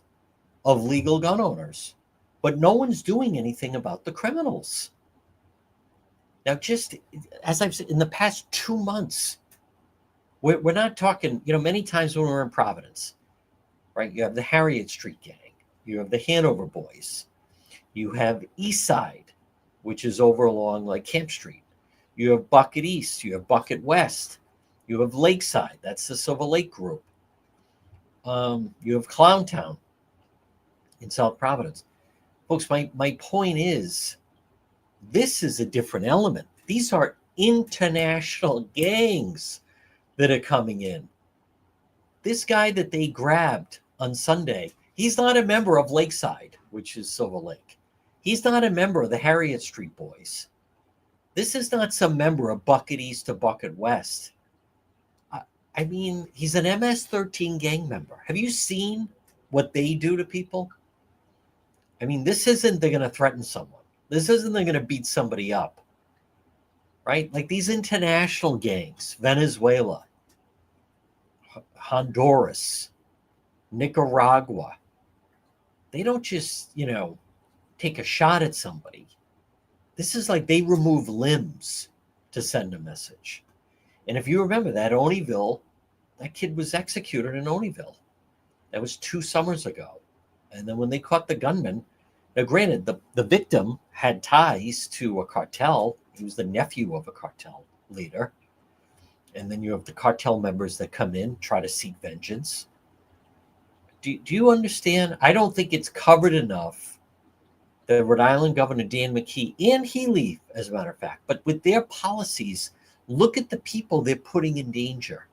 of legal gun owners. But no one's doing anything about the criminals. Now, just as I've said, in the past 2 months, we're not talking, many times when we're in Providence, right? You have the Harriet Street gang. You have the Hanover Boys. You have East Side, which is over along like Camp Street. You have Bucket East. You have Bucket West. You have Lakeside. That's the Silver Lake group. You have Clowntown in South Providence. Folks, my point is, this is a different element. These are international gangs that are coming in. This guy that they grabbed on Sunday, he's not a member of Lakeside, which is Silver Lake. He's not a member of the Harriet Street Boys. This is not some member of Bucket East to Bucket West. I mean, he's an MS-13 gang member. Have you seen what they do to people? I mean, this isn't they're going to threaten someone. This isn't they're going to beat somebody up, right? Like these international gangs, Venezuela, Honduras, Nicaragua, they don't just, take a shot at somebody. This is like they remove limbs to send a message. And if you remember that Oneyville, that kid was executed in Oneyville. That was 2 summers ago. And then when they caught the gunman, now granted, the victim had ties to a cartel. He was the nephew of a cartel leader. And then you have the cartel members that come in, try to seek vengeance. Do you understand? I don't think it's covered enough that Rhode Island Governor Dan McKee and Healy, as a matter of fact, but with their policies, look at the people they're putting in danger.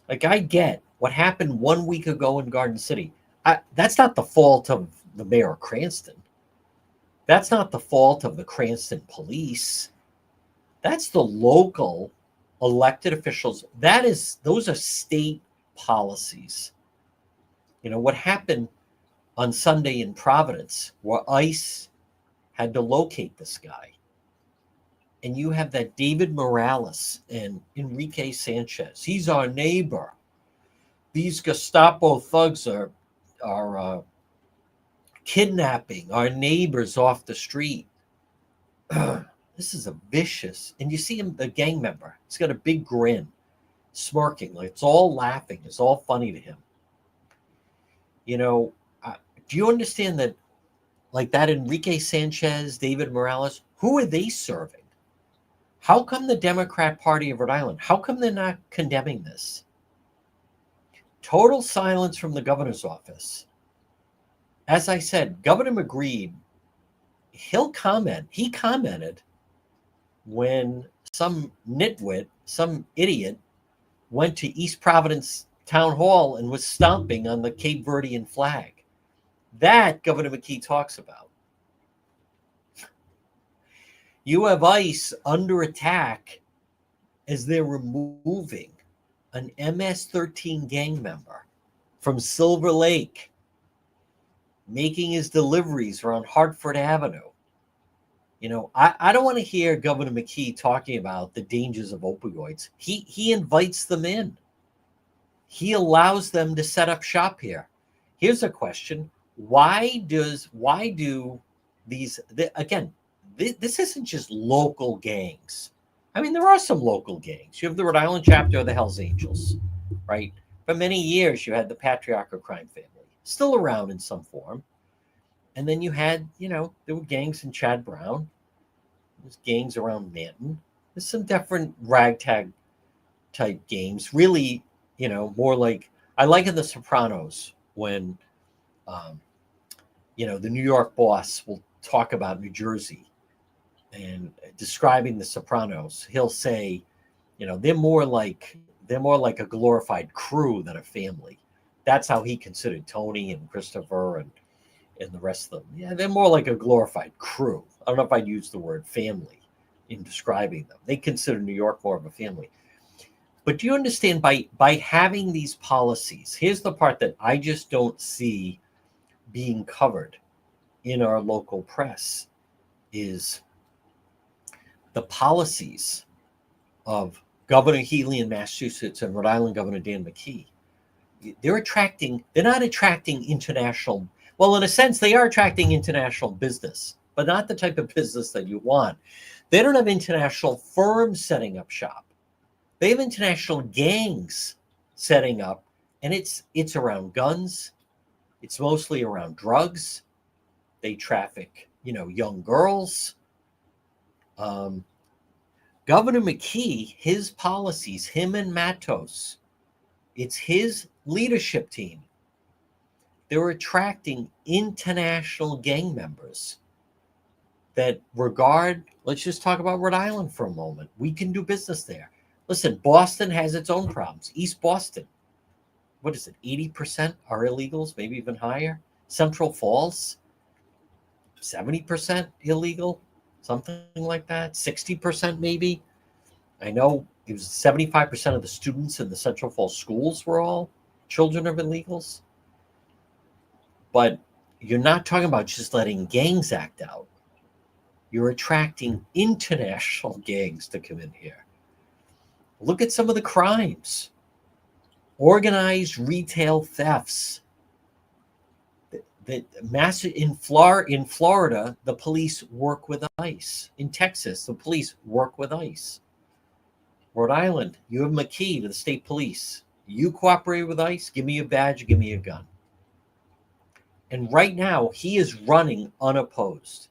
Like I get what happened 1 week ago in Garden City. That's not the fault of the mayor of Cranston. That's not the fault of the Cranston police. That's the local elected officials. Those are state policies. What happened on Sunday in Providence, where ICE had to locate this guy. And you have that David Morales and Enrique Sanchez. He's our neighbor. These Gestapo thugs are kidnapping our neighbors off the street. This is a vicious, and you see him, the gang member. He's got a big grin, smirking, like it's all laughing. It's all funny to him. Do you understand that, like that Enrique Sanchez, David Morales, who are they serving? How come the Democrat Party of Rhode Island, how come they're not condemning this? Total silence from the governor's office. As I said, Governor McGreed, he commented when some nitwit, some idiot, went to East Providence Town Hall and was stomping on the Cape Verdean flag. That Governor McKee talks about. You have ICE under attack as they're removing an MS-13 gang member from Silver Lake, making his deliveries around Hartford Avenue. I don't want to hear Governor McKee talking about the dangers of opioids. He invites them in. He allows them to set up shop here. Here's a question. Why do again, this isn't just local gangs. I mean, there are some local gangs. You have the Rhode Island chapter of the Hells Angels, right? For many years, you had the patriarchal crime family, still around in some form. And then you had, there were gangs in Chad Brown. There's gangs around Manton. There's some different ragtag type games. Really, more like, I like in The Sopranos when, the New York boss will talk about New Jersey and describing The Sopranos. He'll say, they're more like a glorified crew than a family. That's how he considered Tony and Christopher and the rest of them. Yeah, they're more like a glorified crew. I don't know if I'd use the word family in describing them. They consider New York more of a family. But do you understand, by having these policies, here's the part that I just don't see being covered in our local press, is the policies of Governor Healy in Massachusetts and Rhode Island Governor Dan McKee. They're not attracting international, well, in a sense, they are attracting international business, but not the type of business that you want. They don't have international firms setting up shop. They have international gangs setting up, and it's around guns. It's mostly around drugs. They traffic, young girls. Governor McKee, his policies, him and Matos, it's his leadership team. They're attracting international gang members that let's just talk about Rhode Island for a moment. We can do business there. Listen, Boston has its own problems. East Boston, what is it, 80% are illegals, maybe even higher? Central Falls, 70% illegal, something like that, 60% maybe. I know it was 75% of the students in the Central Falls schools were all children of illegals. But you're not talking about just letting gangs act out. You're attracting international gangs to come in here. Look at some of the crimes. Organized retail thefts. In Florida, the police work with ICE. In Texas, the police work with ICE. Rhode Island, you have McKee to the state police. You cooperate with ICE, give me a badge, give me a gun. And right now, he is running unopposed.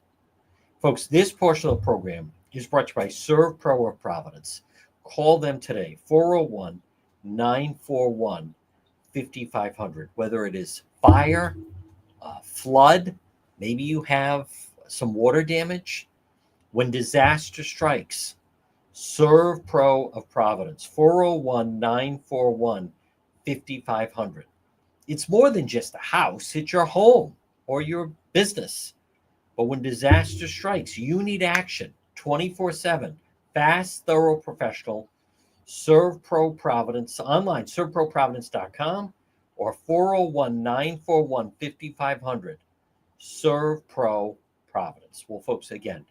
Folks, this portion of the program is brought to you by Serve Pro of Providence. Call them today, 401-941-5500. Whether it is fire, flood, maybe you have some water damage. When disaster strikes, Serve Pro of Providence, 401-941-5500. It's more than just a house, it's your home or your business. But when disaster strikes, you need action 24/7. Fast, thorough, professional. Serve Pro Providence online, serveproprovidence.com or 401-941-5500. Serve Pro Providence. Well, folks, again,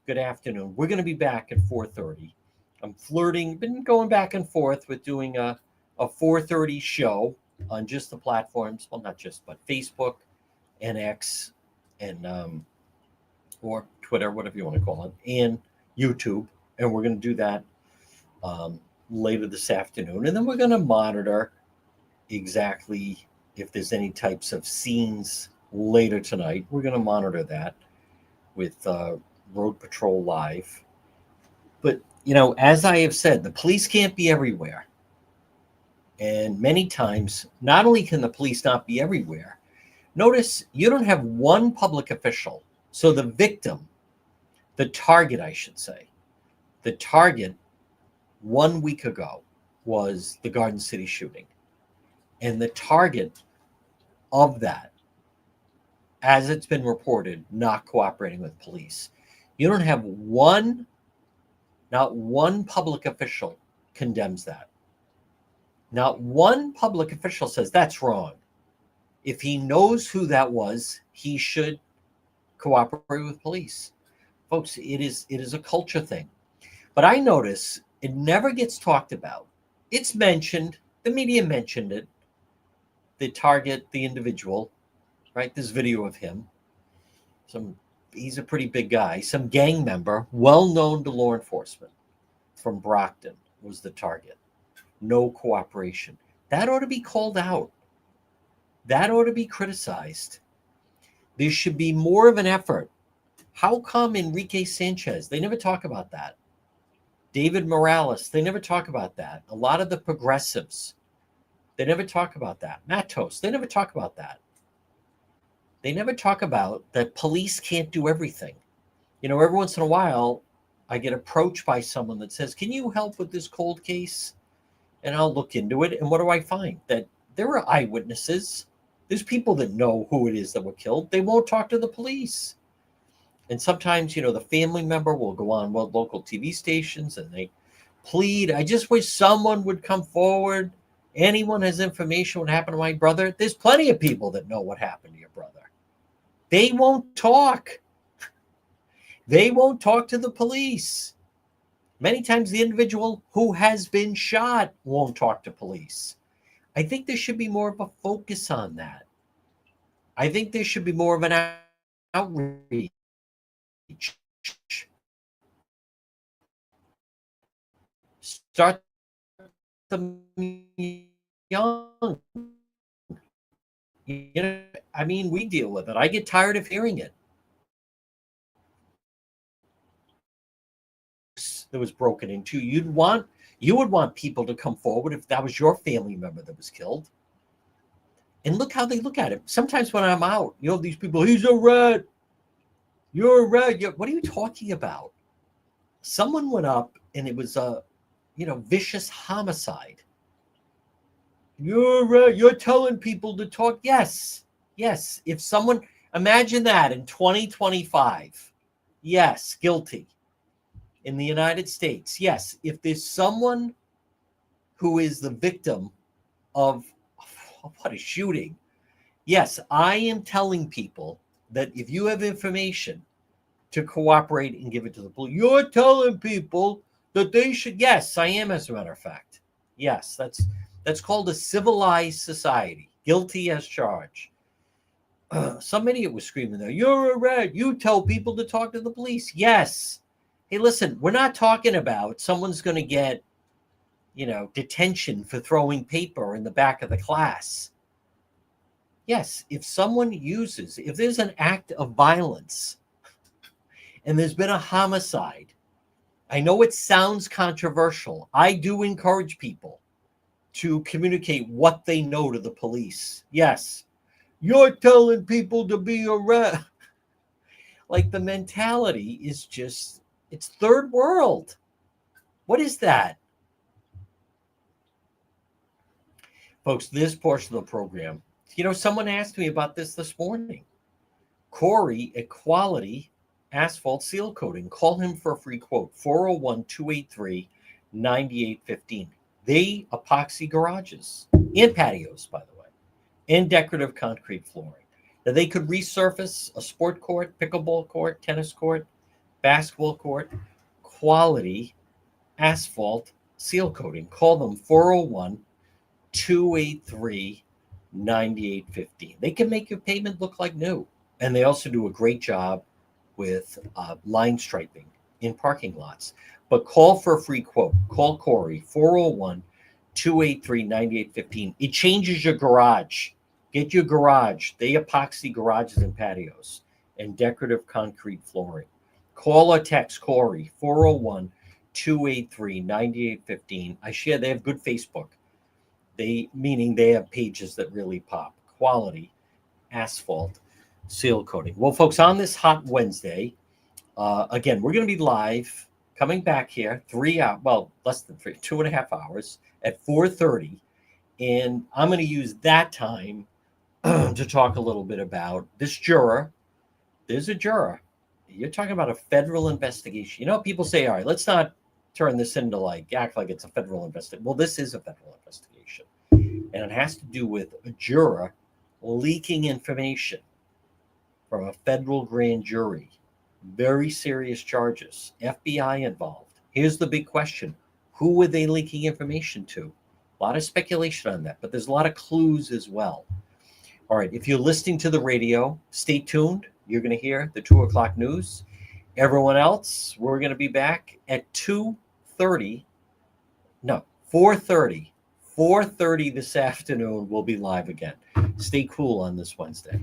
good afternoon. We're going to be back at 4:30. I'm been going back and forth with doing a 4:30 show on just the platforms, well, not just, but Facebook and X and or Twitter, whatever you want to call it, and YouTube. And we're going to do that later this afternoon. And then we're going to monitor exactly if there's any types of scenes later tonight. We're going to monitor that with Road Patrol Live. But, as I have said, the police can't be everywhere. And many times, not only can the police not be everywhere, notice you don't have one public official. So the victim, the target, I should say, the target 1 week ago was the Garden City shooting. And the target of that, as it's been reported, not cooperating with police. You don't have not one public official condemns that. Not one public official says that's wrong. If he knows who that was, he should cooperate with police. Folks, it is a culture thing. But I notice it never gets talked about. It's mentioned, the media mentioned it. They target the individual, right? This video of him. He's a pretty big guy. Some gang member, well known to law enforcement from Brockton, was the target. No cooperation. That ought to be called out. That ought to be criticized. There should be more of an effort. How come Enrique Sanchez? They never talk about that. David Morales, they never talk about that. A lot of the progressives, they never talk about that. Matos, they never talk about that. They never talk about that police can't do everything. You know, every once in a while, I get approached by someone that says, can you help with this cold case? And I'll look into it. And what do I find? That there are eyewitnesses. There's people that know who it is that were killed. They won't talk to the police. And sometimes, you know, the family member will go on local TV stations and they plead, I just wish someone would come forward. Anyone has information what happened to my brother. There's plenty of people that know what happened to your brother. They won't talk. They won't talk to the police. Many times the individual who has been shot won't talk to police. I think there should be more of a focus on that. I think there should be more of an outreach. Start them young. You know, I mean, we deal with it. I get tired of hearing it. That was broken into. You would want people to come forward if that was your family member that was killed. And look how they look at it. Sometimes when I'm out, you know, these people, he's a rat. You're a rat. What are you talking about? Someone went up and it was a, vicious homicide. You're a rat. You're telling people to talk. Yes. If someone, imagine that in 2025. Yes, guilty. In the United States, yes, if there's someone who is the victim of what a shooting, yes, I am telling people that if you have information to cooperate and give it to the police, you're telling people that they should. Yes, I am, as a matter of fact. Yes, that's called a civilized society. Guilty as charged. Some idiot was screaming there, you're a rat. You tell people to talk to the police. Yes. Hey, listen, we're not talking about someone's going to get, detention for throwing paper in the back of the class. Yes, if there's an act of violence and there's been a homicide, I know it sounds controversial. I do encourage people to communicate what they know to the police. Yes, you're telling people to be a rat. Like, the mentality is just, it's third world. What is that? Folks, this portion of the program, someone asked me about this morning. Corey at Quality Asphalt Seal Coating. Call him for a free quote, 401-283-9815. They epoxy garages and patios, by the way, and decorative concrete flooring. Now, they could resurface a sport court, pickleball court, tennis court, basketball court. Quality Asphalt Seal Coating. Call them 401-283-9815. They can make your pavement look like new. And they also do a great job with line striping in parking lots. But call for a free quote. Call Corey, 401-283-9815. It changes your garage. Get your garage. They epoxy garages and patios and decorative concrete flooring. Call or text Corey, 401-283-9815. They have good Facebook. Meaning they have pages that really pop. Quality Asphalt Seal Coating. Well, folks, on this hot Wednesday, again, we're going to be live, coming back here, less than 2.5 hours at 4:30. And I'm going to use that time to talk a little bit about this juror. There's a juror. You're talking about a federal investigation. People say, all right, let's not turn this into act like it's a federal investigation. Well, this is a federal investigation. And it has to do with a juror leaking information from a federal grand jury Very serious charges. FBI involved. Here's the big question. Who were they leaking information to? A lot of speculation on that, but there's a lot of clues as well. All right, if you're listening to the radio, stay tuned. You're going to hear the 2 o'clock news. Everyone else, we're going to be back at 2:30. No, 4:30. 4:30 this afternoon. We'll be live again. Stay cool on this Wednesday.